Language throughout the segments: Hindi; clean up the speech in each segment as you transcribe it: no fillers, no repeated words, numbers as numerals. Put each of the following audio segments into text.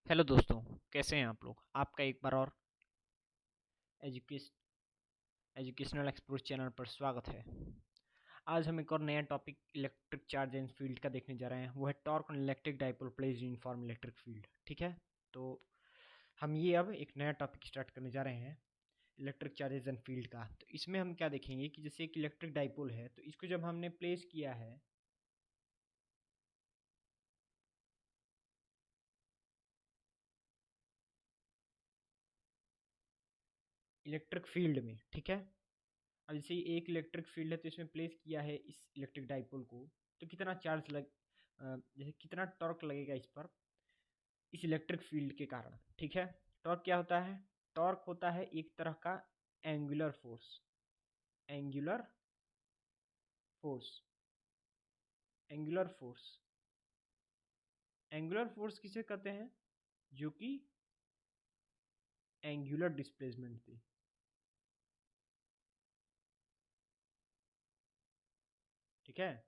हेलो दोस्तों, कैसे हैं आप लोग? आपका एक बार और एजुकेश एजुकेशनल एक्सप्लोर चैनल पर स्वागत है। आज हम एक और नया topic electric charge and field का देखने जा रहे हैं। वो है torque on electric dipole placed uniform electric field. ठीक है, तो हम ये अब एक नया टॉपिक स्टार्ट करने जा रहे हैं इलेक्ट्रिक चार्जेस एंड फील्ड का। तो इसमें हम क्या देखेंगे कि जैसे एक इलेक्ट्रिक डाइपोल है, तो इसको जब हमने प्लेस किया है इलेक्ट्रिक फील्ड में, ठीक है। अब जैसे एक इलेक्ट्रिक फील्ड है तो इसमें प्लेस किया है इस इलेक्ट्रिक डाइपोल को, तो कितना चार्ज जैसे कितना टॉर्क लगेगा इस पर, इस इलेक्ट्रिक फील्ड के कारण। ठीक है, टॉर्क क्या होता है? टॉर्क होता है एक तरह का angular force. Angular force angular force angular force किसे कहते हैं? जो कि एंगुलर डिस्प्लेसमेंट थी। ठीक है,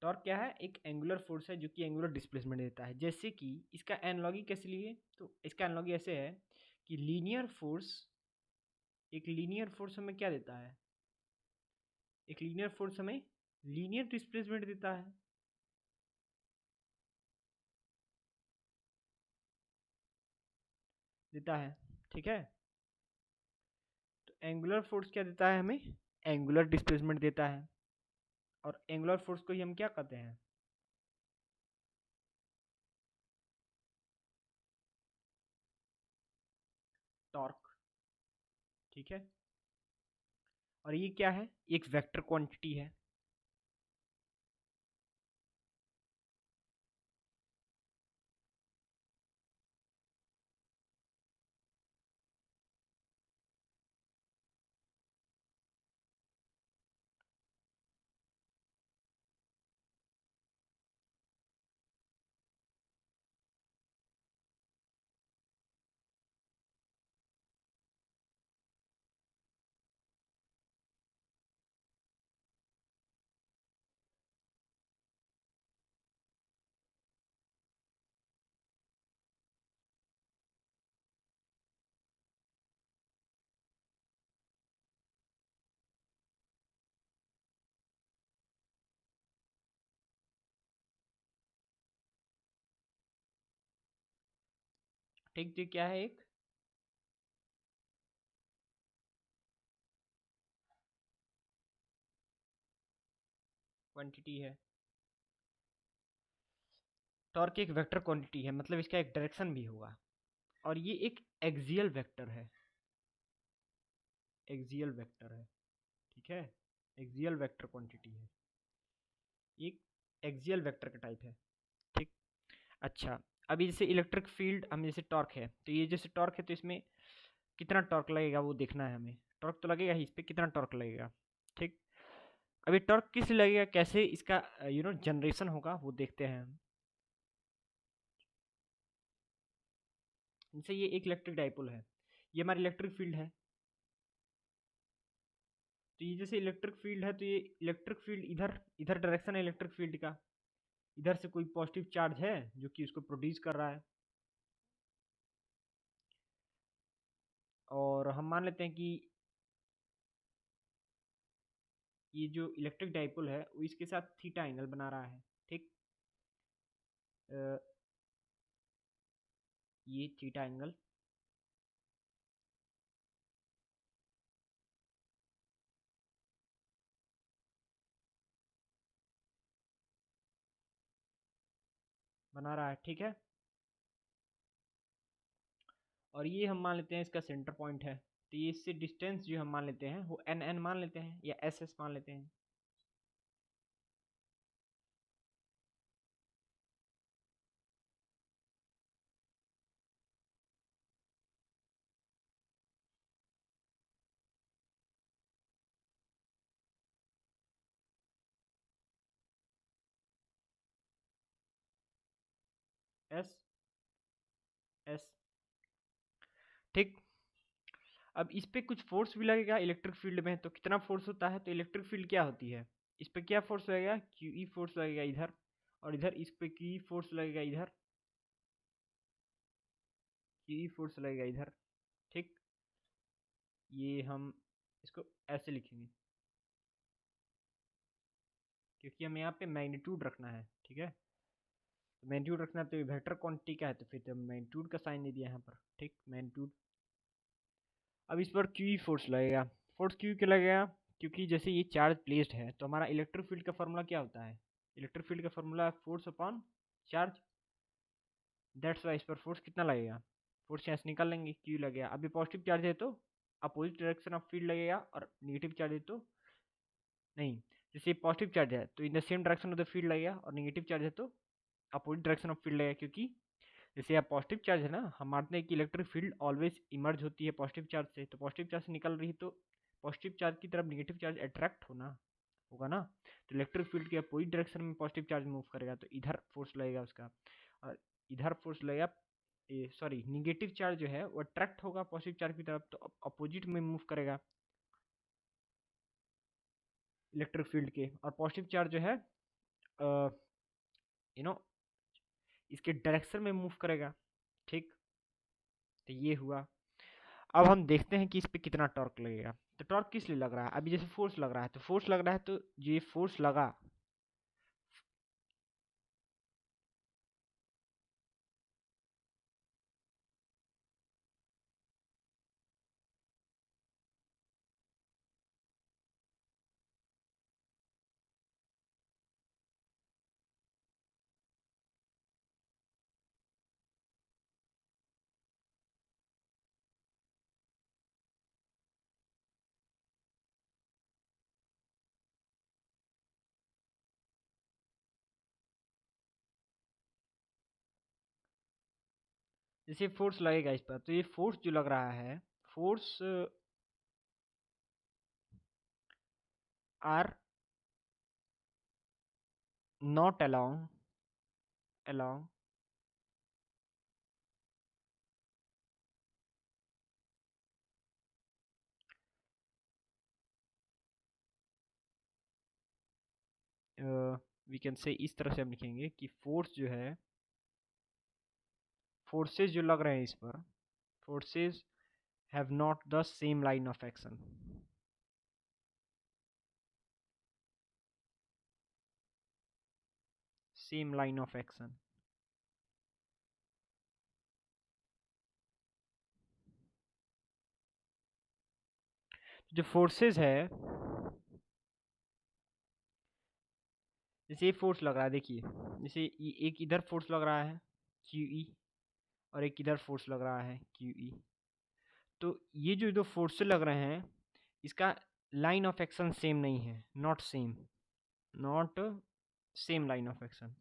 टॉर्क क्या है? एक एंगुलर फोर्स है जो कि एंगुलर डिस्प्लेसमेंट देता है। जैसे कि इसका एनालॉजी कैसे लिए, तो इसका एनालॉजी ऐसे है कि एक लीनियर फोर्स हमें क्या देता है? एक लीनियर फोर्स हमें लीनियर डिस्प्लेसमेंट देता है। देता है, ठीक है। तो एंगुलर फोर्स क्या देता है हमें? एंगुलर डिस्प्लेसमेंट देता है। और एंगुलर फोर्स को ही हम क्या कहते हैं? टॉर्क। ठीक है, और ये क्या है? एक वेक्टर क्वांटिटी है। ठीक, तो क्या है? एक क्वांटिटी है। टॉर्क एक वेक्टर क्वांटिटी है, मतलब इसका एक डायरेक्शन भी होगा। और ये एक एक्सियल वेक्टर है। एक्सियल वेक्टर है, ठीक है। एक्सियल वेक्टर क्वांटिटी है, एक एक्सियल वेक्टर का टाइप है। ठीक। अच्छा, अभी जैसे इलेक्ट्रिक फील्ड, हम जैसे टॉर्क है, तो ये जैसे टॉर्क है तो इसमें कितना टॉर्क लगेगा वो देखना है हमें। टॉर्क तो लगेगा ही, इस पे कितना टॉर्क लगेगा। ठीक। अभी टॉर्क किस लगेगा, कैसे इसका जनरेशन होगा वो देखते हैं हम। जैसे ये एक इलेक्ट्रिक डाइपोल है, ये हमारी इलेक्ट्रिक फील्ड है। तो ये जैसे इलेक्ट्रिक फील्ड है, तो ये इलेक्ट्रिक फील्ड इधर इधर डायरेक्शन है इलेक्ट्रिक फील्ड का। इधर से कोई पॉजिटिव चार्ज है जो कि उसको प्रोड्यूस कर रहा है। और हम मान लेते हैं कि ये जो इलेक्ट्रिक डाइपोल है वो इसके साथ थीटा एंगल बना रहा है। ठीक। अ, ये थीटा एंगल बना रहा है, ठीक है। और ये हम मान लेते हैं इसका सेंटर पॉइंट है। तो ये इससे डिस्टेंस जो हम मान लेते हैं वो एन एन मान लेते हैं, या एस एस मान लेते हैं। एस एस, ठीक। अब इस पे कुछ फोर्स भी लगेगा इलेक्ट्रिक फील्ड में, तो कितना फोर्स होता है? तो इलेक्ट्रिक फील्ड क्या होती है? इस पे क्या फोर्स लगेगा? क्यू ई फोर्स लगेगा इधर। और इधर इस पे क्यू ई फोर्स लगेगा इधर। क्यू ई फोर्स लगेगा इधर, ठीक। ये हम इसको ऐसे लिखेंगे क्योंकि हमें यहाँ पे मैग्नीट्यूड रखना है, ठीक है। मैग्नीट्यूड रखना है तो ये वेक्टर क्वांटिटी का है, तो फिर मैग्नीट्यूड का साइन दे दिया यहाँ पर, ठीक, मैग्नीट्यूड। अब इस पर क्यू ई फोर्स लगेगा। फोर्स क्यू क्यों लगेगा? क्योंकि जैसे ये चार्ज प्लेस्ड है तो हमारा इलेक्ट्रिक फील्ड का फॉर्मूला क्या होता है? इलेक्ट्रिक फील्ड का फॉर्मूला है force upon charge. That's why इस पर फोर्स कितना लगेगा? फोर्स यहाँ से निकाल लेंगे, क्यू लगेगा। अभी पॉजिटिव चार्ज है तो अपोजिट डायरेक्शन ऑफ फील्ड लगेगा, और निगेटिव चार्ज है तो नहीं। जैसे पॉजिटिव चार्ज है तो in the same direction of the field लगेगा, और निगेटिव चार्ज है तो अपोजिट डायरेक्शन ऑफ फील्ड लगेगा। क्योंकि जैसे यहाँ पॉजिटिव चार्ज है ना, हम मानते हैं कि इलेक्ट्रिक फील्ड ऑलवेज इमर्ज होती है पॉजिटिव चार्ज से, तो पॉजिटिव चार्ज से निकल रही है तो पॉजिटिव चार्ज की तरफ निगेटिव चार्ज अट्रैक्ट होगा ना। तो इलेक्ट्रिक फील्ड के अपोजिट डायरेक्शन में पॉजिटिव चार्ज मूव करेगा, तो इधर फोर्स लगेगा उसका, और इधर फोर्स लगेगा, सॉरी निगेटिव चार्ज जो है वो अट्रैक्ट होगा पॉजिटिव चार्ज की तरफ, तो अपोजिट में मूव करेगा इलेक्ट्रिक फील्ड के। और पॉजिटिव चार्ज जो है यू नो इसके डायरेक्शन में मूव करेगा, ठीक। तो ये हुआ। अब हम देखते हैं कि इस पे कितना टॉर्क लगेगा। तो टॉर्क किस लिए लग रहा है? अभी जैसे फोर्स लग रहा है, तो फोर्स लग रहा है तो ये फोर्स लगा, जैसे फोर्स लगेगा इस पर, तो ये फोर्स जो लग रहा है, force are not along we can say, इस तरह से हम लिखेंगे कि फोर्स जो है, फोर्सेस जो लग रहे हैं इस पर, forces have not the same line of action. Same line of action, जो फोर्सेस है, जैसे ये फोर्स लग रहा है, देखिए जैसे एक इधर फोर्स लग रहा है क्यू ई, और एक इधर फोर्स लग रहा है क्यू ई। तो ये जो दो फोर्सेस लग रहे हैं, इसका लाइन ऑफ एक्शन सेम नहीं है, not same line of action.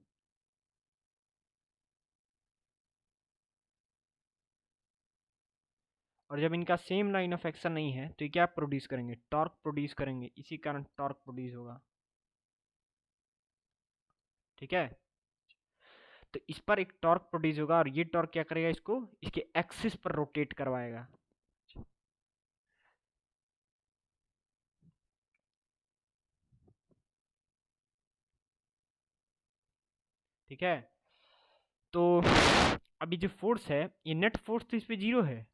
और जब इनका सेम लाइन ऑफ एक्शन नहीं है तो ये क्या प्रोड्यूस करेंगे? टॉर्क प्रोड्यूस करेंगे, इसी कारण टॉर्क प्रोड्यूस होगा, ठीक है। तो इस पर एक टॉर्क प्रोड्यूस होगा, और ये टॉर्क क्या करेगा? इसको इसके एक्सिस पर रोटेट करवाएगा, ठीक है। तो अभी जो फोर्स है, ये नेट फोर्स तो इस पे 0 है,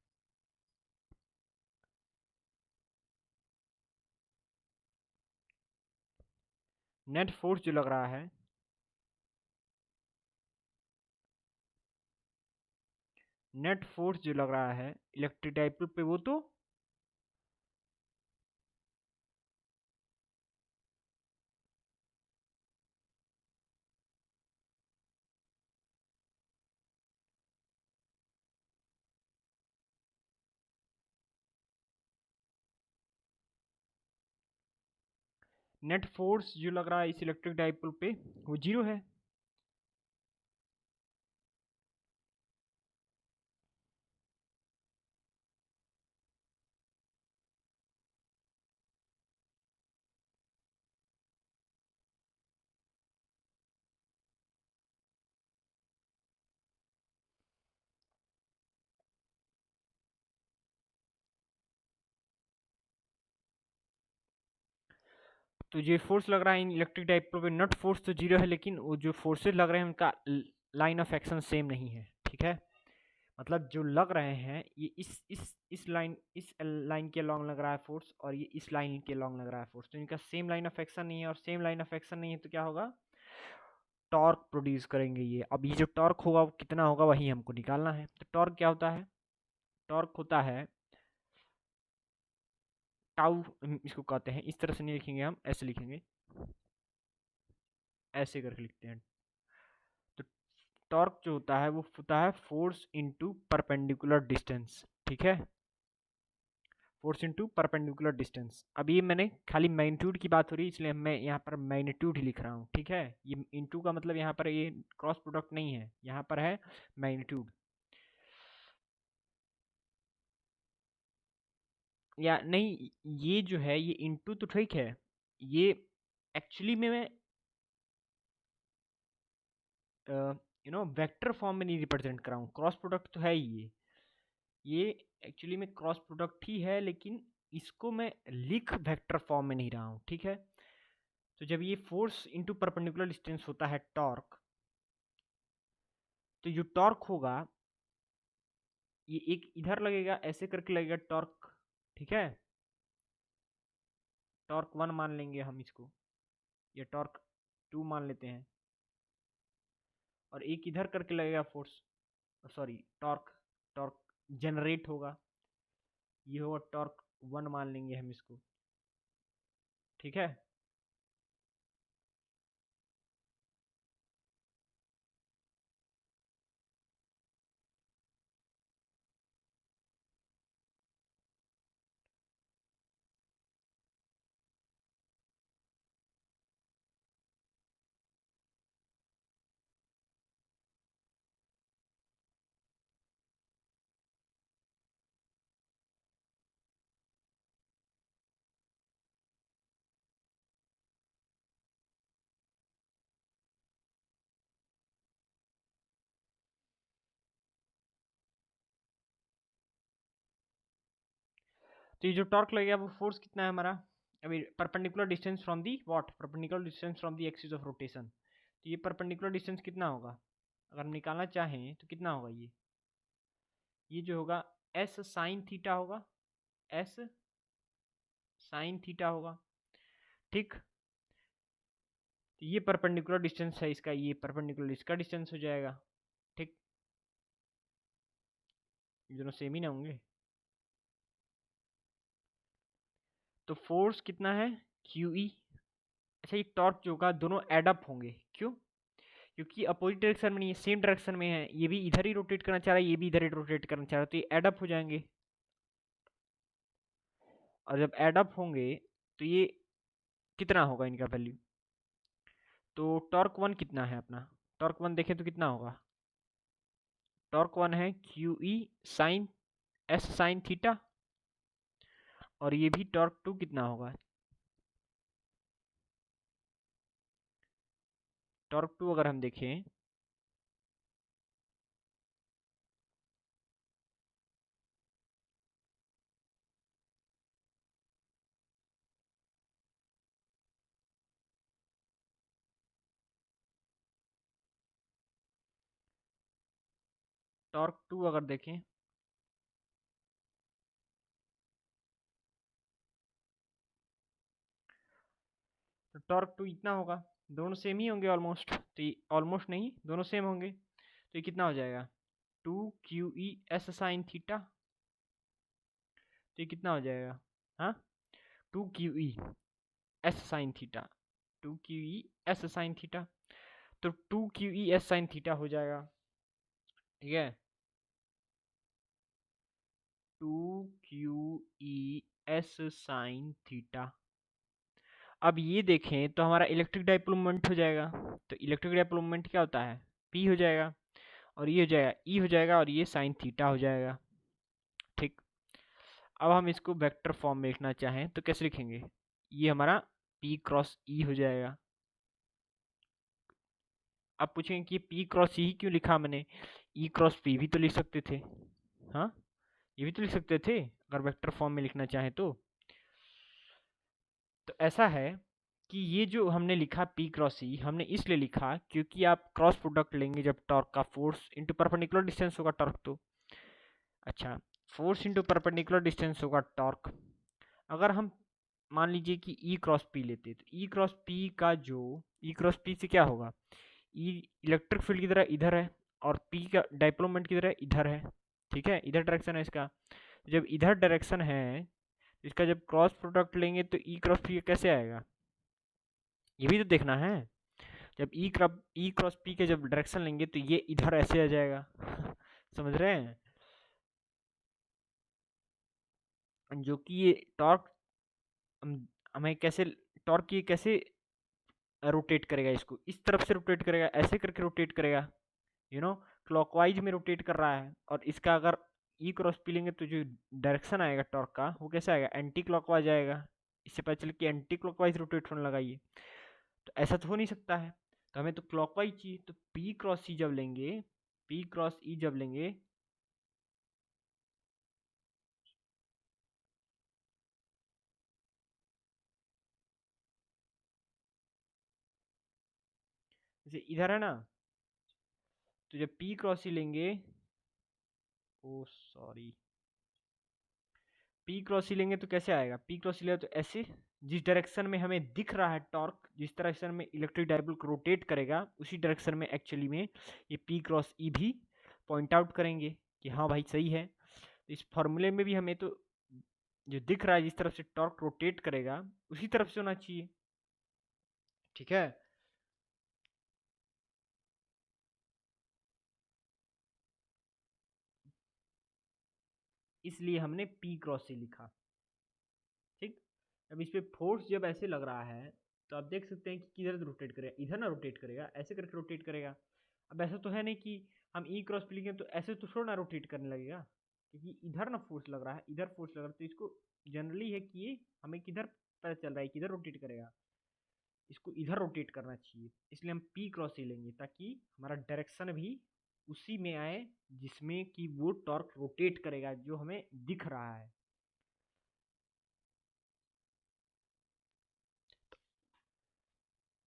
नेट फोर्स जो लग रहा है, नेट फोर्स जो लग रहा है इलेक्ट्रिक डाइपोल पे, वो तो नेट फोर्स जो लग रहा है इस इलेक्ट्रिक डाइपोल पे वो 0 है। तो ये फोर्स लग रहा है इन इलेक्ट्रिक डाइपोल पे, नेट फोर्स तो 0 है, लेकिन वो जो फोर्सेस लग रहे हैं उनका लाइन ऑफ एक्शन सेम नहीं है, ठीक है। मतलब जो लग रहे हैं ये इस लाइन के लॉन्ग लग रहा है फोर्स, और ये इस लाइन के लॉन्ग लग रहा है फोर्स, तो इनका सेम लाइन ऑफ एक्शन नहीं है, और सेम लाइन ऑफ एक्शन नहीं है तो क्या होगा, टॉर्क प्रोड्यूस करेंगे ये। अब ये जो टॉर्क होगा वो कितना होगा वही हमको निकालना है। तो टॉर्क क्या होता है, टॉर्क होता है टाउ, इसको कहते हैं, इस तरह से नहीं लिखेंगे हम, ऐसे लिखेंगे, ऐसे करके लिखते हैं। तो टॉर्क जो होता है वो होता है फोर्स इनटू परपेंडिकुलर डिस्टेंस, ठीक है, फोर्स इनटू परपेंडिकुलर डिस्टेंस। अब ये मैंने खाली मैग्नीट्यूड की बात हो रही है इसलिए मैं यहाँ पर मैग्नीट्यूड ही लिख रहा हूँ, ठीक है। ये इनटू का मतलब यहाँ पर ये क्रॉस प्रोडक्ट नहीं है, यहाँ पर है मैग्नीट्यूड। या नहीं, ये जो है ये इनटू तो ठीक है, ये एक्चुअली में मैं वेक्टर फॉर्म में नहीं रिप्रेजेंट कर रहा हूँ, क्रॉस प्रोडक्ट तो है ही ये एक्चुअली में क्रॉस प्रोडक्ट ही है, लेकिन इसको मैं लिख वेक्टर फॉर्म में नहीं रहा हूँ, ठीक है। तो जब ये फोर्स इनटू परपेंडिकुलर डिस्टेंस होता है टॉर्क, तो जो टॉर्क होगा ये एक इधर लगेगा, ऐसे करके लगेगा टॉर्क, ठीक है। टॉर्क 1 मान लेंगे हम इसको, या टॉर्क 2 मान लेते हैं, और एक इधर करके लगेगा force, sorry torque, torque generate होगा, ये होगा टॉर्क 1 मान लेंगे हम इसको, ठीक है। तो ये जो टॉर्क लगेगा वो फोर्स कितना है हमारा, अभी perpendicular distance from the what, perpendicular distance from the axis of rotation. तो ये परपेंडिकुलर डिस्टेंस कितना होगा, अगर हम निकालना चाहें तो कितना होगा, ये जो होगा एस साइन थीटा होगा, एस साइन थीटा होगा, ठीक। तो ये परपेंडिकुलर डिस्टेंस है इसका, ये परपेंडिकुलर इसका डिस्टेंस हो जाएगा, ठीक। ये दोनों सेम ही ना होंगे, तो फोर्स कितना है क्यू ई। अच्छा ये टॉर्क जो होगा दोनों एडअप होंगे, क्यों, क्योंकि अपोजिट डायरेक्शन में नहीं है, सेम डायरेक्शन में है, ये भी इधर ही रोटेट करना चाह रहा है, ये भी इधर ही रोटेट करना चाह रहा है, तो ये एडअप हो जाएंगे। और जब एडअप होंगे तो ये कितना होगा इनका वैल्यू, तो टॉर्क 1 कितना है अपना, टॉर्क 1 देखें तो कितना होगा, टॉर्क 1 है Q E sine S sine theta, और ये भी टॉर्क 2 कितना होगा, टॉर्क 2 अगर हम देखें, टॉर्क 2 अगर देखें, तो टॉर्क 2 इतना होगा, दोनों सेम ही होंगे ऑलमोस्ट, तो ये ऑलमोस्ट नहीं, दोनों सेम होंगे, तो ये कितना हो जाएगा, 2 QE S sin थीटा, तो ये कितना हो जाएगा, हाँ 2 QE S sin theta, 2 QE S sin theta, तो 2 QE S sin थीटा हो जाएगा, ठीक है, 2 QE S sin थीटा। अब ये देखें तो हमारा इलेक्ट्रिक डाइपोल मोमेंट हो जाएगा, तो इलेक्ट्रिक डाइपोल मोमेंट क्या होता है, P हो जाएगा, और ये हो जाएगा E हो जाएगा, और ये साइन थीटा हो जाएगा, ठीक। अब हम इसको वेक्टर फॉर्म में लिखना चाहें तो कैसे लिखेंगे, ये हमारा P क्रॉस E हो जाएगा। अब पूछेंगे कि P क्रॉस E क्यों लिखा मैंने, E क्रॉस P भी तो लिख सकते थे, हाँ ये भी तो लिख सकते थे अगर वेक्टर फॉर्म में लिखना चाहें तो ऐसा है कि ये जो हमने लिखा P क्रॉस E हमने इसलिए लिखा क्योंकि आप क्रॉस प्रोडक्ट लेंगे जब टॉर्क का फोर्स इंटू परपेंडिकुलर डिस्टेंस होगा टॉर्क, अच्छा, फोर्स इंटू परपेंडिकुलर डिस्टेंस होगा टॉर्क। अगर हम मान लीजिए कि ई क्रॉस पी लेते तो ई क्रॉस पी का जो ई क्रॉस पी से क्या होगा, ई इलेक्ट्रिक फील्ड की तरह इधर है और पी का डाइपोल मोमेंट की तरह इधर है। ठीक है, इधर डायरेक्शन है इसका। जब इधर डायरेक्शन है, इसका जब क्रॉस प्रोडक्ट लेंगे तो ई क्रॉस पी कैसे आएगा, ये भी तो देखना है। जब ई क्रॉस पी के जब डायरेक्शन लेंगे तो ये इधर ऐसे आ जाएगा समझ रहे हैं, जो कि ये टॉर्क हमें कैसे, टॉर्क ये कैसे रोटेट करेगा, इसको इस तरफ से रोटेट करेगा, ऐसे करके रोटेट करेगा, यू नो क्लॉकवाइज में रोटेट कर रहा है। और इसका अगर ई क्रॉस पी लेंगे तो जो डायरेक्शन आएगा टॉर्क का वो कैसा आएगा, एंटी क्लॉकवाइज आएगा। इससे पता चले कि एंटी क्लॉकवाइज रोटेट होने लगा ये, तो ऐसा तो हो नहीं सकता है। तो हमें तो क्लॉकवाइज चाहिए, तो पी क्रॉस ई जब लेंगे, पी क्रॉस ई जब लेंगे, जैसे इधर है ना, तो जब पी क्रॉस ई लेंगे, ओ सॉरी, पी क्रॉस ही लेंगे तो कैसे आएगा, पी क्रॉस लेगा तो ऐसे, जिस डायरेक्शन में हमें दिख रहा है टॉर्क, जिस डायरेक्शन में इलेक्ट्रिक डाइपोल को रोटेट करेगा, उसी डायरेक्शन में एक्चुअली में ये पी क्रॉस ई भी पॉइंट आउट करेंगे कि हाँ भाई सही है। तो इस फॉर्मूले में भी हमें तो जो दिख रहा है जिस तरफ से टॉर्क रोटेट करेगा उसी तरफ से होना चाहिए। ठीक है, इसलिए हमने पी क्रॉस से लिखा। ठीक, अब इस पे फोर्स जब ऐसे लग रहा है तो आप देख सकते हैं कि किधर रोटेट करेगा, इधर ना रोटेट करेगा, ऐसे करके रोटेट करेगा। अब ऐसा तो है नहीं कि हम ई क्रॉस पे लिखें तो ऐसे तो थोड़ा ना रोटेट करने लगेगा, क्योंकि इधर ना फोर्स लग रहा है, इधर फोर्स लग रहा है, तो इसको जनरली है कि ये हमें किधर पता चल रहा है किधर रोटेट करेगा, इसको इधर रोटेट करना चाहिए। इसलिए हम पी क्रॉस ही लेंगे ताकि हमारा डायरेक्शन भी उसी में आए जिसमें कि वो टॉर्क रोटेट करेगा जो हमें दिख रहा है।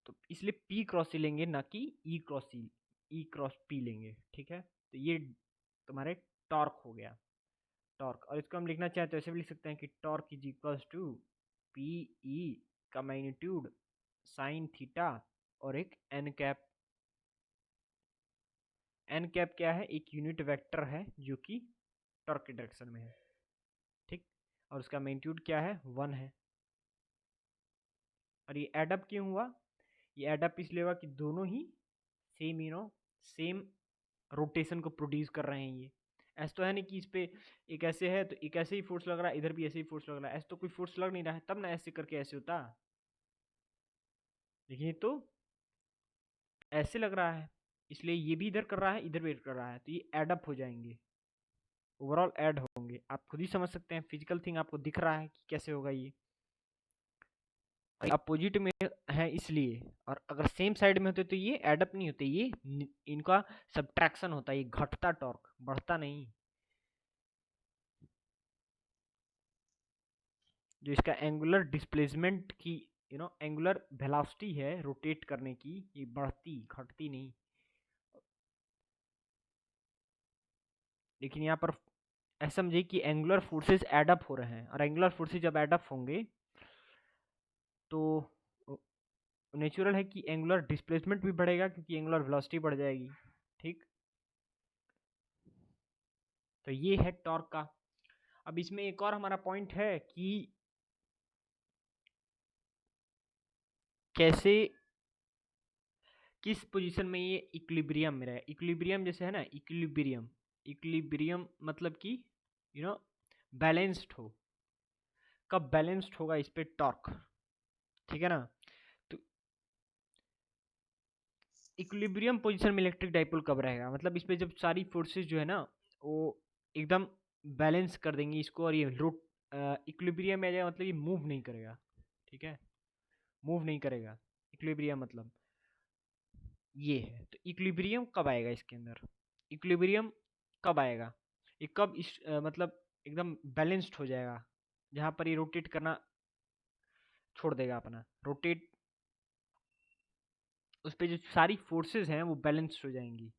तो इसलिए पी क्रॉस सी लेंगे ना कि ई क्रॉस सी, ई क्रॉस पी लेंगे। ठीक है, तो ये तुम्हारे टॉर्क हो गया, टॉर्क। और इसको हम लिखना चाहें तो ऐसे भी लिख सकते हैं कि torque is equals to P E का मैग्नीट्यूड साइन थीटा और एक एन कैप। एन कैप क्या है, एक यूनिट वेक्टर है जो कि टॉर्क के डायरेक्शन में है। ठीक, और उसका मैग्नीट्यूड क्या है, 1 है। और ये एडअप क्यों हुआ, ये एडअप इसलिए हुआ कि दोनों ही सेम सेम रोटेशन को प्रोड्यूस कर रहे हैं। ये ऐसा तो है नहीं कि इस पे एक ऐसे है तो एक ऐसे ही फोर्स लग रहा है, इधर भी ऐसे ही फोर्स लग रहा है, ऐसे तो कोई फोर्स लग नहीं रहा है, तब ना ऐसे करके ऐसे होता। लेकिन ये तो ऐसे लग रहा है, इसलिए ये भी इधर कर रहा है, इधर भी कर रहा है, तो ये एडअप हो जाएंगे, ओवरऑल ऐड होंगे। आप खुद ही समझ सकते हैं, फिजिकल थिंग आपको दिख रहा है कि कैसे होगा ये, अपोजिट में है इसलिए। और अगर सेम साइड में होते तो ये एडअप नहीं होते, ये इनका सब्ट्रैक्शन होता है, ये घटता टॉर्क, बढ़ता नहीं। जो इसका एंगुलर डिस्प्लेसमेंट की एंगुलर वेलोसिटी है रोटेट करने की, ये बढ़ती घटती नहीं। लेकिन यहाँ पर ऐसा समझिए कि एंगुलर फोर्सेस एडअप हो रहे हैं, और एंगुलर फोर्सेस जब एडअप होंगे तो नेचुरल है कि एंगुलर डिस्प्लेसमेंट भी बढ़ेगा क्योंकि एंगुलर वेलोसिटी बढ़ जाएगी। ठीक, तो ये है टॉर्क का। अब इसमें एक और हमारा पॉइंट है कि कैसे, किस पोजीशन में ये इक्विलिब्रियम में रहे। इक्विलिब्रियम जैसे है ना, इक्विलिब्रियम, इक्विलिब्रियम मतलब कि यू नो बैलेंस्ड हो, कब बैलेंस्ड होगा इस पे टॉर्क। ठीक है ना, तो इक्विलिब्रियम पोजीशन में इलेक्ट्रिक डाइपोल कब रहेगा, मतलब इस पे जब सारी फोर्सेस जो है ना वो एकदम बैलेंस कर देंगी इसको, और ये रोट इक्विलिब्रियम में आ जाएगा, मतलब ये मूव नहीं करेगा। ठीक है, मूव नहीं करेगा, इक्विलिब्रियम मतलब ये है। तो इक्विलिब्रियम कब आएगा इसके अंदर, इक्विलिब्रियम कब आएगा, ये कब इस मतलब एकदम बैलेंस्ड हो जाएगा, जहाँ पर ये रोटेट करना छोड़ देगा अपना रोटेट, उस पर जो सारी फोर्सेस हैं वो बैलेंस्ड हो जाएंगी,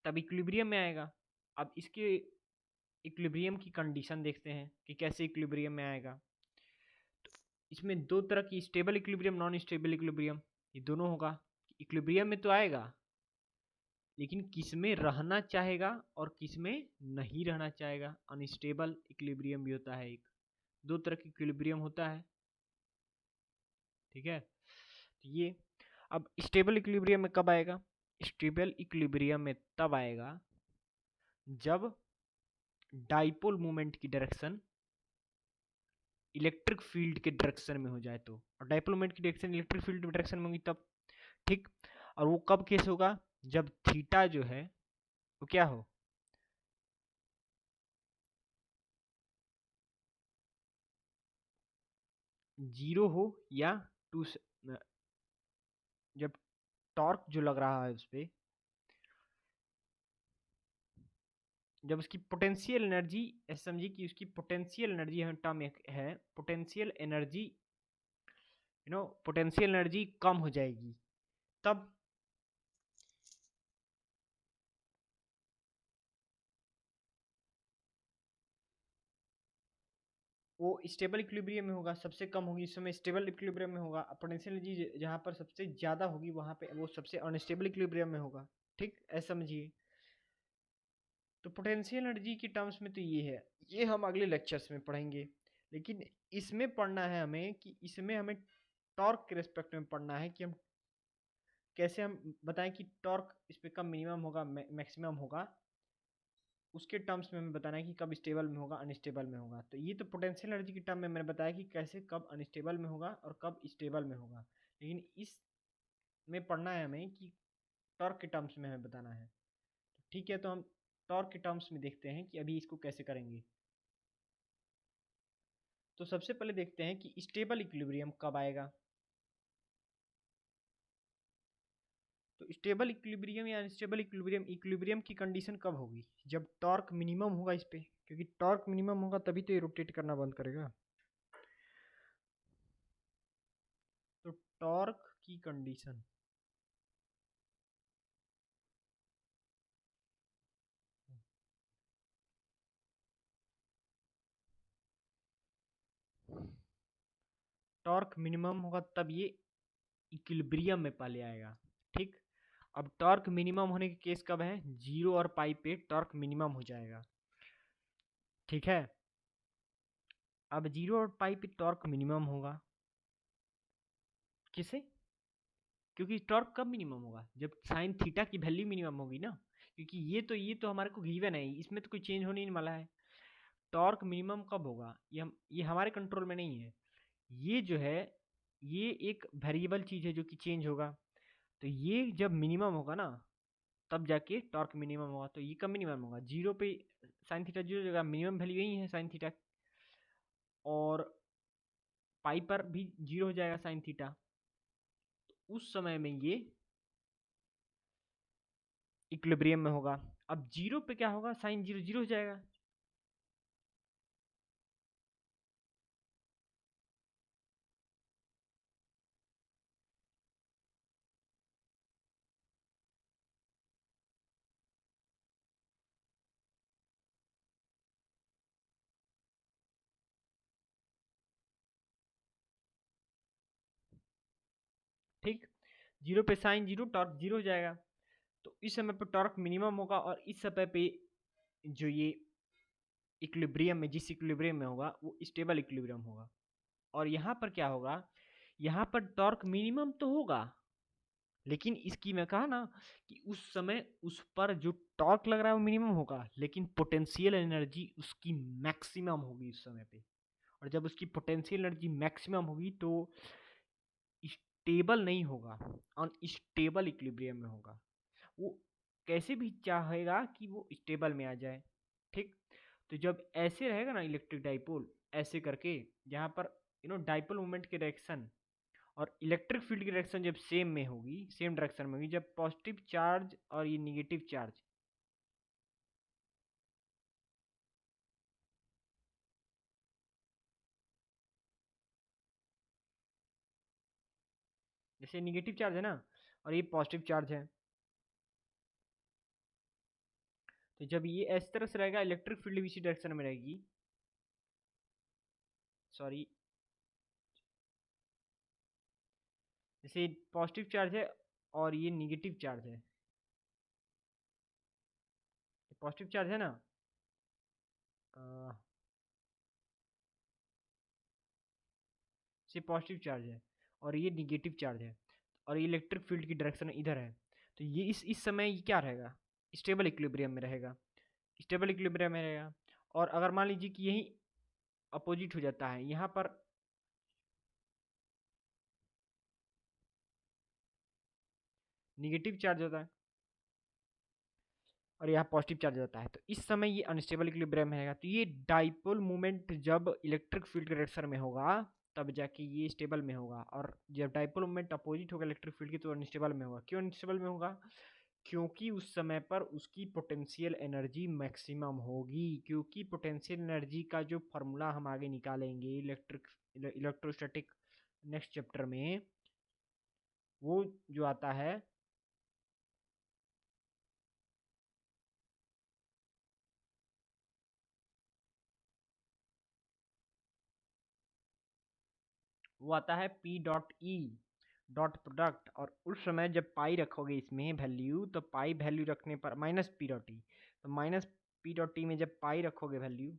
तब इक्विलिब्रियम में आएगा। अब इसके इक्विलिब्रियम की कंडीशन देखते हैं कि कैसे इक्विलिब्रियम में आएगा। तो इसमें दो तरह की, stable equilibrium, non stable equilibrium, ये दोनों होगा। इक्विलिब्रियम में तो आएगा, लेकिन किस में रहना चाहेगा और किस में नहीं रहना चाहेगा। अनस्टेबल इक्विलिब्रियम भी होता है एक, दो तरह की इक्विलिब्रियम होता है, ठीक है। तो ये अब स्टेबल इक्विलिब्रियम में कब आएगा? स्टेबल इक्विलिब्रियम में तब आएगा जब डाइपोल मोमेंट की डायरेक्शन इलेक्ट्रिक फील्ड के डायरेक्शन में हो जाए तो, और डाइपोल मोमेंट की डायरेक्शन इलेक्ट्रिक फील्ड के डायरेक्शन में होगी तब, ठीक। और वो कब केस होगा? जब थीटा जो है वो क्या हो, जीरो हो, या टू, जब टॉर्क जो लग रहा है उस पर, जब उसकी पोटेंशियल एनर्जी, ऐसे समझिए कि उसकी पोटेंशियल एनर्जी टर्म एक है, पोटेंशियल एनर्जी, पोटेंशियल एनर्जी कम हो जाएगी तब। वो स्टेबल इक्विलिब्रियम में होगा, सबसे कम होगी इस समय स्टेबल इक्विलिब्रियम में होगा। पोटेंशियल एनर्जी जहाँ पर सबसे ज़्यादा होगी वहाँ पे वो सबसे अनस्टेबल इक्विलिब्रियम में होगा, ठीक, ऐसा समझिए। तो पोटेंशियल एनर्जी की टर्म्स में तो ये है, ये हम अगले लेक्चर्स में पढ़ेंगे। लेकिन इसमें पढ़ना है हमें कि इसमें हमें टॉर्क के रेस्पेक्ट में पढ़ना है कि हम कैसे हम बताएं कि टॉर्क इस पर कब मिनिमम होगा, मैक्सिमम होगा, उसके टर्म्स में हमें बताना है कि कब स्टेबल में होगा, अनस्टेबल में होगा। तो ये तो पोटेंशियल एनर्जी की टर्म में मैंने बताया कि कैसे कब अनस्टेबल में होगा और कब स्टेबल में होगा। लेकिन इस में पढ़ना है हमें कि टॉर्क के टर्म्स में हमें बताना है। तो ठीक है, तो हम टॉर्क के टर्म्स में देखते हैं कि अभी इसको कैसे करेंगे। तो सबसे पहले देखते हैं कि स्टेबल इक्विलिब्रियम कब आएगा। तो स्टेबल इक्विलिब्रियम या अनस्टेबल इक्विलिब्रियम, इक्विलिब्रियम की कंडीशन कब होगी? जब टॉर्क मिनिमम होगा इस पे, क्योंकि टॉर्क मिनिमम होगा तभी तो ये रोटेट करना बंद करेगा। तो टॉर्क की कंडीशन, टॉर्क मिनिमम होगा तब ये इक्विलिब्रियम में पहले आएगा, ठीक। अब टॉर्क मिनिमम होने के केस कब है? जीरो और पाई पे टॉर्क मिनिमम हो जाएगा, ठीक है। अब जीरो और पाई पे टॉर्क मिनिमम होगा, किसे? क्योंकि टॉर्क कब मिनिमम होगा? जब साइन थीटा की वैल्यू मिनिमम होगी ना, क्योंकि ये तो हमारे को गिवन है, इसमें तो कोई चेंज होने नहीं वाला है। टॉर्क मिनिमम कब होगा ये हमारे कंट्रोल में नहीं है। ये जो है ये एक वेरिएबल चीज़ है जो कि चेंज होगा। तो ये जब मिनिमम होगा ना तब जाके टॉर्क मिनिमम होगा। तो ये कब मिनिमम होगा? जीरो पे साइन थीटा जीरो जगह मिनिमम वैल्यू यही है साइन थीटा, और पाई पर भी जीरो हो जाएगा साइन थीटा। तो उस समय में ये इक्विलिब्रियम में होगा। अब जीरो पे क्या होगा? साइन जीरो जीरो हो जाएगा। ठीक, जीरो पे साइन जीरो टॉर्क जीरो हो जाएगा। तो इस समय पे टॉर्क मिनिमम होगा, और इस समय पे जो ये इक्विलिब्रियम में, जिस इक्विलिब्रियम में होगा वो स्टेबल इक्विलिब्रियम होगा। और यहाँ पर क्या होगा? यहाँ पर टॉर्क मिनिमम तो होगा, लेकिन इसकी मैं कहा ना कि उस समय उस पर जो टॉर्क लग रहा है वो मिनिमम होगा, लेकिन पोटेंशियल एनर्जी उसकी मैक्सिमम होगी उस समय पे। और जब उसकी पोटेंशियल एनर्जी मैक्सिमम होगी तो स्टेबल नहीं होगा, अनस्टेबल इक्विलिब्रियम में होगा। वो कैसे भी चाहेगा कि वो स्टेबल में आ जाए, ठीक। तो जब ऐसे रहेगा ना इलेक्ट्रिक डाइपोल, ऐसे करके, जहाँ पर डाइपोल मोमेंट की डायरेक्शन और इलेक्ट्रिक फील्ड की डायरेक्शन जब सेम में होगी, सेम डायरेक्शन में होगी, जब पॉजिटिव चार्ज और ये निगेटिव चार्ज, जैसे निगेटिव चार्ज है ना और ये पॉजिटिव चार्ज है, तो जब ये इस तरह से रहेगा, इलेक्ट्रिक फील्ड भी इसी डायरेक्शन में रहेगी। सॉरी, जैसे पॉजिटिव चार्ज है और ये निगेटिव चार्ज है, पॉजिटिव चार्ज है ना, से पॉजिटिव चार्ज है और ये निगेटिव चार्ज है, और ये इलेक्ट्रिक फील्ड की डायरेक्शन इधर है। तो ये इस समय ये क्या रहेगा, स्टेबल इक्विलिब्रियम में रहेगा, स्टेबल इक्विलिब्रियम में रहेगा। और अगर मान लीजिए कि यही अपोजिट हो जाता है, यहाँ पर निगेटिव चार्ज होता है और यहाँ पॉजिटिव चार्ज होता है, तो इस समय ये अनस्टेबल इक्विलिब्रियम में रहेगा। तो ये डाइपोल मोमेंट जब इलेक्ट्रिक फील्ड के डायरेक्शन में होगा तब जाके ये स्टेबल में होगा, और जब डाइपोल मोमेंट अपोजिट होगा इलेक्ट्रिक फील्ड की तो अनस्टेबल में होगा। क्यों अनस्टेबल में होगा? क्योंकि उस समय पर उसकी पोटेंशियल एनर्जी मैक्सिमम होगी, क्योंकि पोटेंशियल एनर्जी का जो फॉर्मूला हम आगे निकालेंगे इलेक्ट्रोस्टैटिक नेक्स्ट चैप्टर में, वो जो आता है वो आता है P dot E dot product. और उस समय जब पाई रखोगे इसमें वैल्यू, तो पाई वैल्यू रखने पर माइनस पी डॉट ई, तो माइनस पी डॉट टी में जब पाई रखोगे वैल्यू,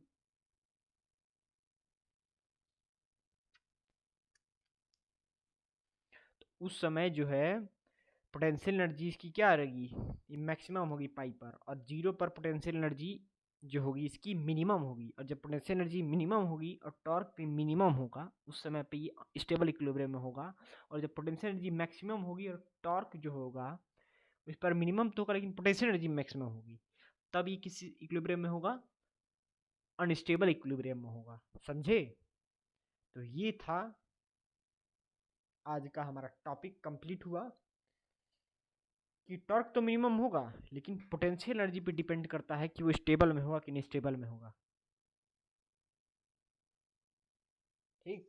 तो उस समय जो है पोटेंशियल एनर्जी इसकी क्या रहेगी, ये मैक्सिमम होगी पाई पर, और जीरो पर पोटेंशियल एनर्जी जो होगी इसकी मिनिमम होगी। और जब पोटेंशियल एनर्जी मिनिमम होगी और टॉर्क भी मिनिमम होगा, उस समय पे ये स्टेबल इक्विलिब्रियम में होगा। और जब पोटेंशियल एनर्जी मैक्सिमम होगी और टॉर्क जो होगा इस पर मिनिमम तो होगा लेकिन पोटेंशियल एनर्जी मैक्सिमम होगी, तब ये किसी इक्विलिब्रियम में होगा, अनस्टेबल इक्विलिब्रियम में होगा। समझे? तो ये था आज का हमारा टॉपिक, कंप्लीट हुआ कि टॉर्क तो मिनिमम होगा लेकिन पोटेंशियल एनर्जी पे डिपेंड करता है कि वो स्टेबल में होगा कि नहीं स्टेबल में होगा। ठीक,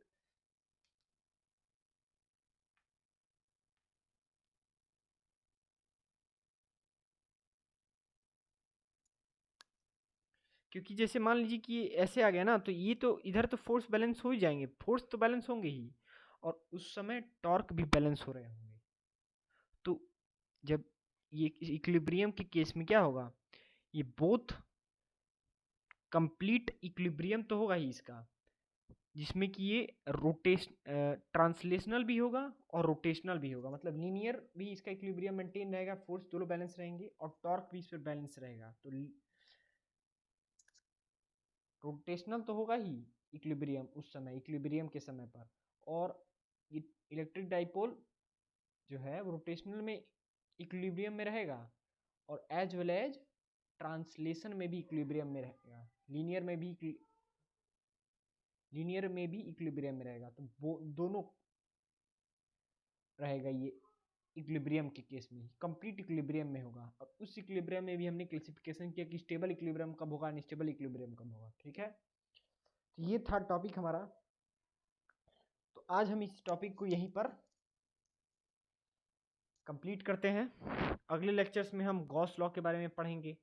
क्योंकि जैसे मान लीजिए कि ऐसे आ गया ना, तो ये तो इधर तो फोर्स बैलेंस हो ही जाएंगे, फोर्स तो बैलेंस होंगे ही, और उस समय टॉर्क भी बैलेंस हो रहे होंगे। तो जब ये इक्विलिब्रियम के केस में क्या होगा, ये बोथ कंप्लीट इक्विलिब्रियम तो होगा ही इसका, जिसमें कि ये रोटेशन ट्रांसलेशनल भी होगा और रोटेशनल भी होगा, मतलब लीनियर भी इसका इक्विलिब्रियम मेंटेन रहेगा, फोर्स दोनों बैलेंस रहेंगे और टॉर्क भी इस पर बैलेंस रहेगा। तो रोटेशनल तो होगा ही इक्विलिब्रियम उस समय, इक्विलिब्रियम के समय पर, और इलेक्ट्रिक डाइपोल जो है वो रोटेशनल में इक्विलिब्रियम में रहेगा, और एज वेल एज ट्रांसलेशन में भी इक्विलिब्रियम में रहेगा, लीनियर में भी इक्विलिब्रियम में रहेगा। तो वो दोनों रहेगा ये इक्विलिब्रियम के केस में, कंप्लीट इक्विलिब्रियम में होगा। और उस इक्विलिब्रियम में भी हमने क्लासिफिकेशन किया कि स्टेबल इक्विलिब्रियम कब होगा, अनस्टेबल इक्विलिब्रियम कब होगा। ठीक है, तो ये था टॉपिक हमारा। तो आज हम इस टॉपिक को यहीं पर कंप्लीट करते हैं। अगले लेक्चर्स में हम गॉस लॉ के बारे में पढ़ेंगे।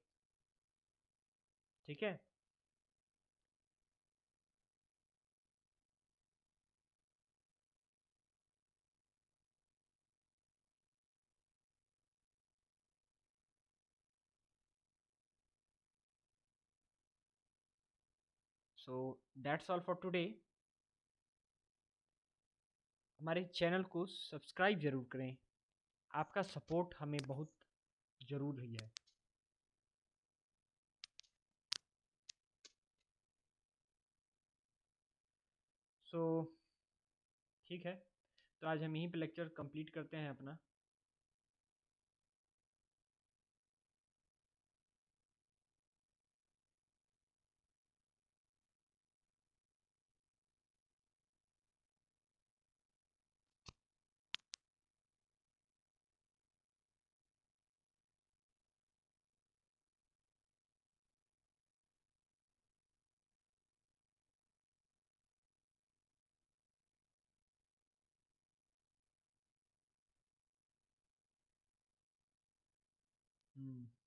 ठीक है, so that's all for today. हमारे चैनल को सब्सक्राइब जरूर करें, आपका सपोर्ट हमें बहुत ज़रूरी है। सो ठीक है, तो आज हम यहीं पे लेक्चर कंप्लीट करते हैं अपना। हम्म।